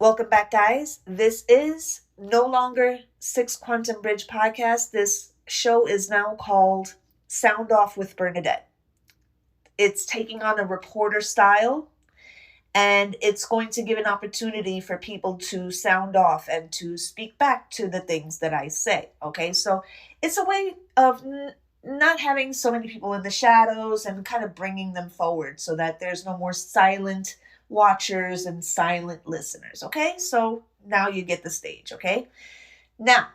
Welcome back, guys. This is no longer Six Quantum Bridge Podcast. This show is now called Sound Off with Bernadette. It's taking on a reporter style, and it's going to give an opportunity for people to sound off and to speak back to the things that I say. Okay, so it's a way of not having so many people in the shadows and kind of bringing them forward so that there's no more silent watchers and silent listeners. Okay, so now you get the stage. Okay, now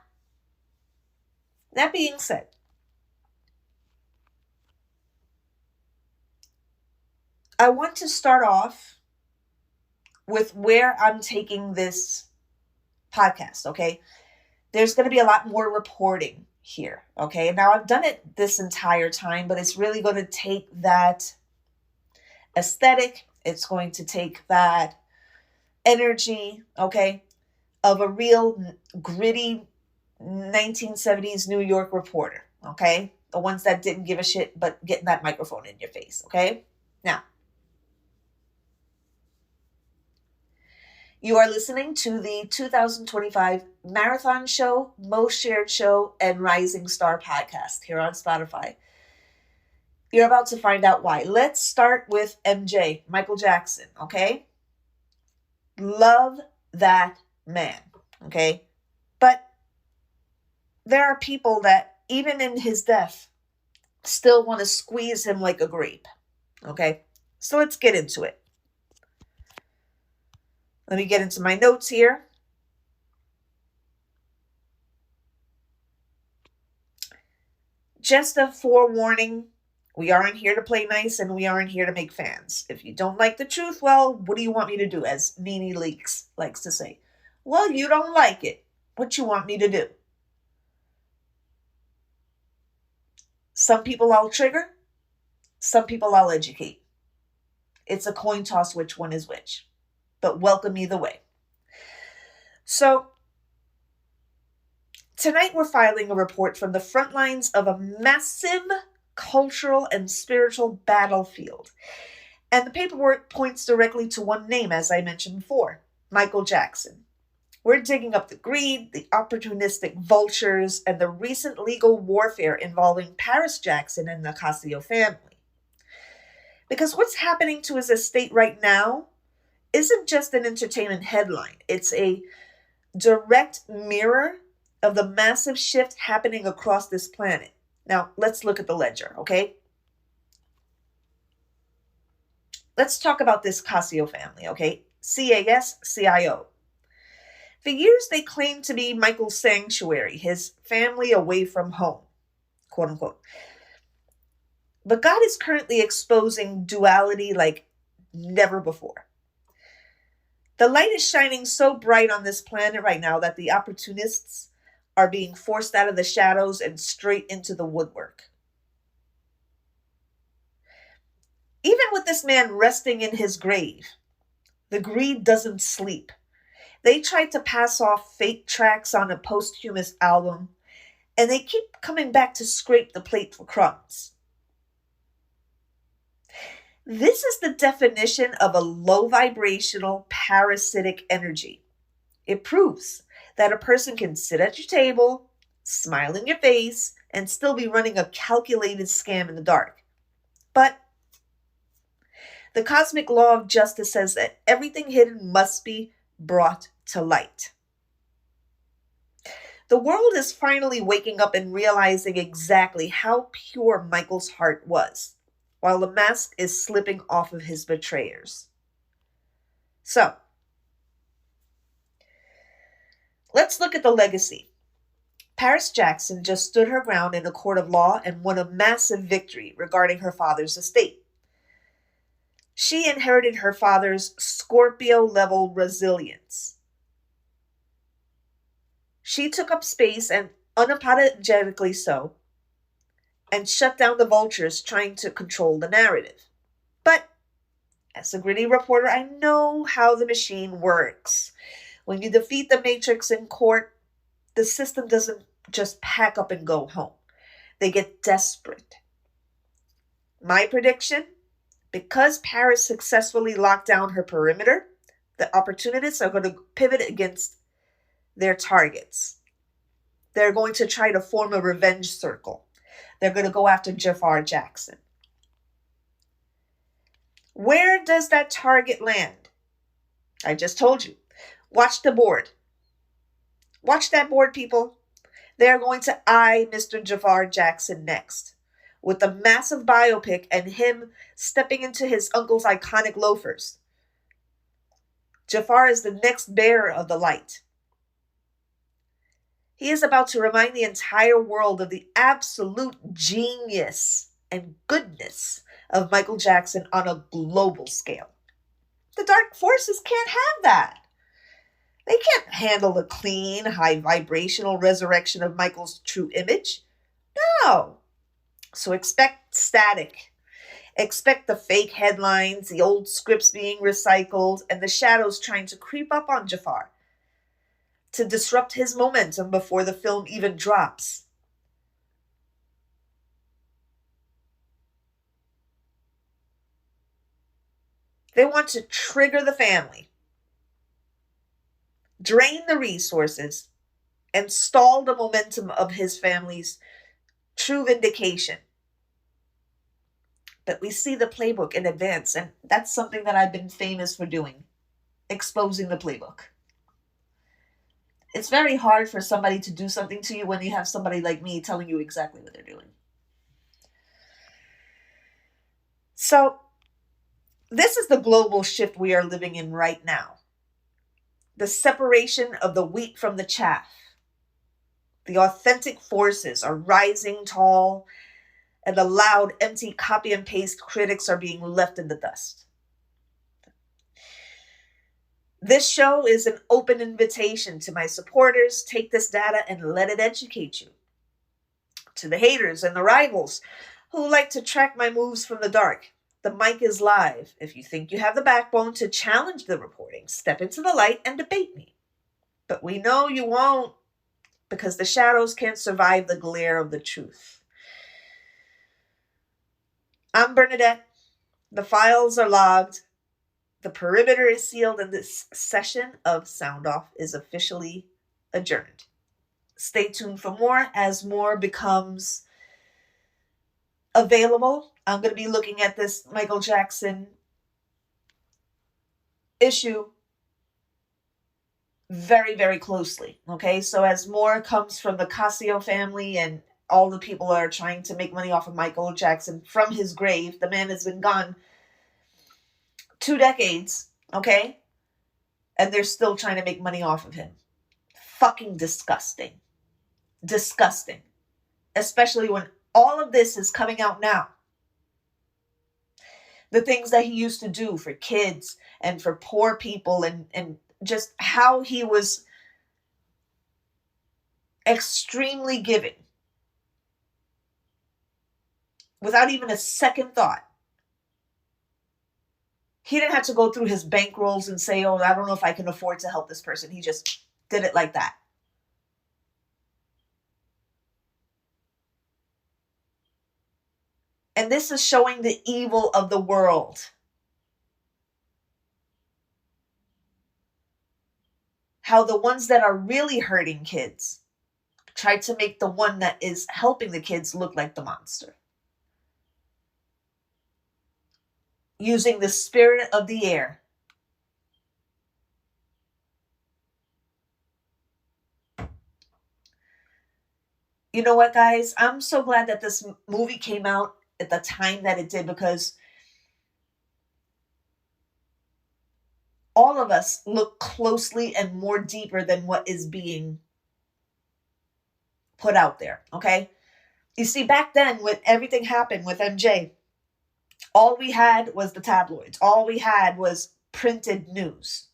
that being said, I want to start off with where I'm taking this podcast. Okay, there's going to be a lot more reporting here. Okay, now I've done it this entire time, but it's really going to take that aesthetic. It's going to take that energy, okay, of a real gritty 1970s New York reporter, okay? The ones that didn't give a shit but getting that microphone in your face, okay? Now, you are listening to the 2025 Marathon Show, Most Shared Show, and Rising Star podcast here on Spotify. You're about to find out why. Let's start with MJ, Michael Jackson, okay? Love that man, okay? But there are people that, even in his death, still want to squeeze him like a grape, okay? So let's get into it. Let me get into my notes here. Just a forewarning. We aren't here to play nice and we aren't here to make fans. If you don't like the truth, well, what do you want me to do? As Nene Leakes likes to say. Well, you don't like it. What you want me to do? Some people I'll trigger. Some people I'll educate. It's a coin toss which one is which. But welcome either way. So, tonight we're filing a report from the front lines of a massive cultural and spiritual battlefield. And the paperwork points directly to one name, as I mentioned before, Michael Jackson. We're digging up the greed, the opportunistic vultures, and the recent legal warfare involving Paris Jackson and the Casio family. Because what's happening to his estate right now isn't just an entertainment headline. It's a direct mirror of the massive shift happening across this planet. Now, let's look at the ledger, okay? Let's talk about this Casio family, okay? C-A-S-C-I-O. For years, they claimed to be Michael's sanctuary, his family away from home, quote unquote. But God is currently exposing duality like never before. The light is shining so bright on this planet right now that the opportunists are being forced out of the shadows and straight into the woodwork. Even with this man resting in his grave, the greed doesn't sleep. They tried to pass off fake tracks on a posthumous album, and they keep coming back to scrape the plate for crumbs. This is the definition of a low vibrational parasitic energy. It proves that a person can sit at your table, smile in your face, and still be running a calculated scam in the dark. But the cosmic law of justice says that everything hidden must be brought to light. The world is finally waking up and realizing exactly how pure Michael's heart was, while the mask is slipping off of his betrayers. So, let's look at the legacy. Paris Jackson just stood her ground in a court of law and won a massive victory regarding her father's estate. She inherited her father's Scorpio-level resilience. She took up space, and unapologetically so, and shut down the vultures trying to control the narrative. But as a gritty reporter, I know how the machine works. When you defeat the matrix in court, the system doesn't just pack up and go home. They get desperate. My prediction, because Paris successfully locked down her perimeter, The opportunists are going to pivot against their targets. They're going to try to form a revenge circle. They're going to go after Jafar Jackson. Where does that target land? I just told you. Watch the board. Watch that board, people. They're going to eye Mr. Jafar Jackson next, with a massive biopic and him stepping into his uncle's iconic loafers. Jafar is the next bearer of the light. He is about to remind the entire world of the absolute genius and goodness of Michael Jackson on a global scale. The dark forces can't have that. They can't handle the clean, high vibrational resurrection of Michael's true image. No. So expect static. Expect the fake headlines, the old scripts being recycled, and the shadows trying to creep up on Jafar to disrupt his momentum before the film even drops. They want to trigger the family, drain the resources, and stall the momentum of his family's true vindication. But we see the playbook in advance, and that's something that I've been famous for doing, exposing the playbook. It's very hard for somebody to do something to you when you have somebody like me telling you exactly what they're doing. So, this is the global shift we are living in right now. The separation of the wheat from the chaff. The authentic forces are rising tall, and the loud, empty copy and paste critics are being left in the dust. This show is an open invitation to my supporters. Take this data and let it educate you. To the haters and the rivals who like to track my moves from the dark, the mic is live. If you think you have the backbone to challenge the reporting, step into the light and debate me. But we know you won't, because the shadows can't survive the glare of the truth. I'm Bernadette. The files are logged. The perimeter is sealed, and this session of Sound Off is officially adjourned. Stay tuned for more as more becomes available. I'm going to be looking at this Michael Jackson issue very, very closely. Okay, so as more comes from the Casio family and all the people are trying to make money off of Michael Jackson from his grave, the man has been gone 2 decades, okay? And they're still trying to make money off of him. Fucking disgusting. Disgusting. Especially when all of this is coming out now. The things that he used to do for kids and for poor people and just how he was extremely giving. Without even a second thought. He didn't have to go through his bankrolls and say, oh, I don't know if I can afford to help this person. He just did it like that. And this is showing the evil of the world. How the ones that are really hurting kids try to make the one that is helping the kids look like the monster. Using the spirit of the air. You know what, guys? I'm so glad that this movie came out at the time that it did, because all of us look closely and more deeper than what is being put out there, okay? You see, back then, when everything happened with MJ, all we had was the tabloids. All we had was printed news.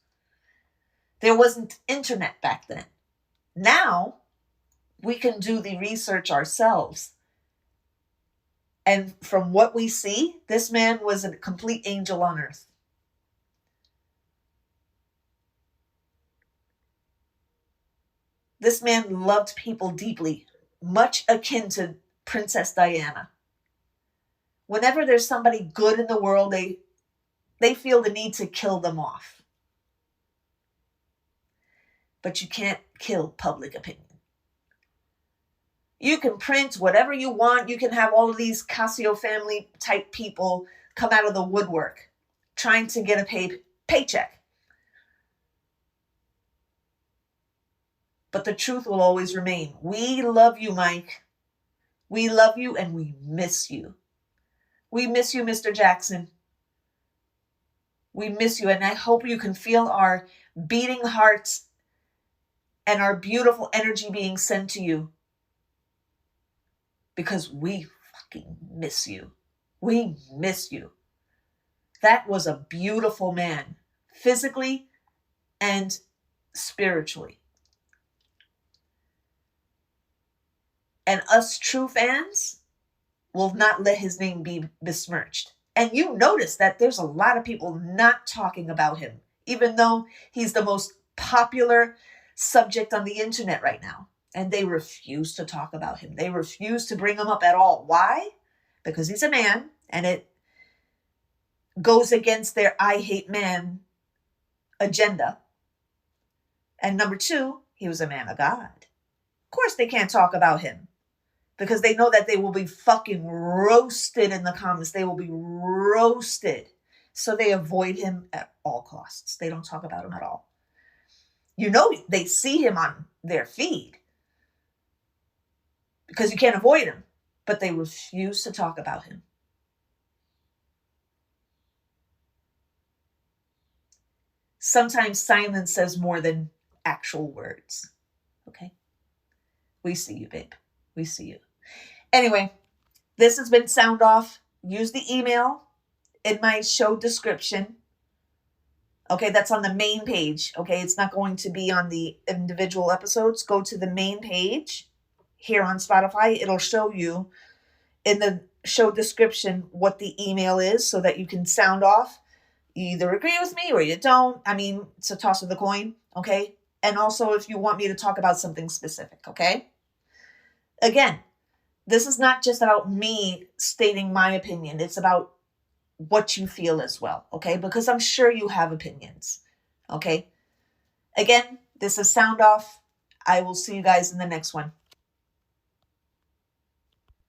There wasn't internet back then. Now, we can do the research ourselves. And from what we see, this man was a complete angel on earth. This man loved people deeply, much akin to Princess Diana. Whenever there's somebody good in the world, they feel the need to kill them off. but you can't kill public opinion. You can print whatever you want. You can have all of these Casio family type people come out of the woodwork trying to get a paycheck. But the truth will always remain. We love you, Mike. We love you and we miss you. We miss you, Mr. Jackson. We miss you. And I hope you can feel our beating hearts and our beautiful energy being sent to you. Because we fucking miss you. We miss you. That was a beautiful man, physically and spiritually. And us true fans will not let his name be besmirched. And you notice that there's a lot of people not talking about him, even though he's the most popular subject on the internet right now. And they refuse to talk about him. They refuse to bring him up at all. Why? Because he's a man, and it goes against their I hate man agenda. And number two, he was a man of God. Of course they can't talk about him because they know that they will be fucking roasted in the comments. They will be roasted. So they avoid him at all costs. They don't talk about him at all. You know, they see him on their feed because you can't avoid him, but they refuse to talk about him. Sometimes silence says more than actual words. Okay? We see you, babe. We see you. Anyway, this has been Sound Off. Use the email in my show description. Okay, that's on the main page. Okay, it's not going to be on the individual episodes. Go to the main page here on Spotify. It'll show you in the show description what the email is so that you can sound off. You either agree with me or you don't. I mean, it's a toss of the coin, okay? And also if you want me to talk about something specific, okay? Again, this is not just about me stating my opinion. It's about what you feel as well, okay? Because I'm sure you have opinions, okay? Again, this is Sound Off. I will see you guys in the next one.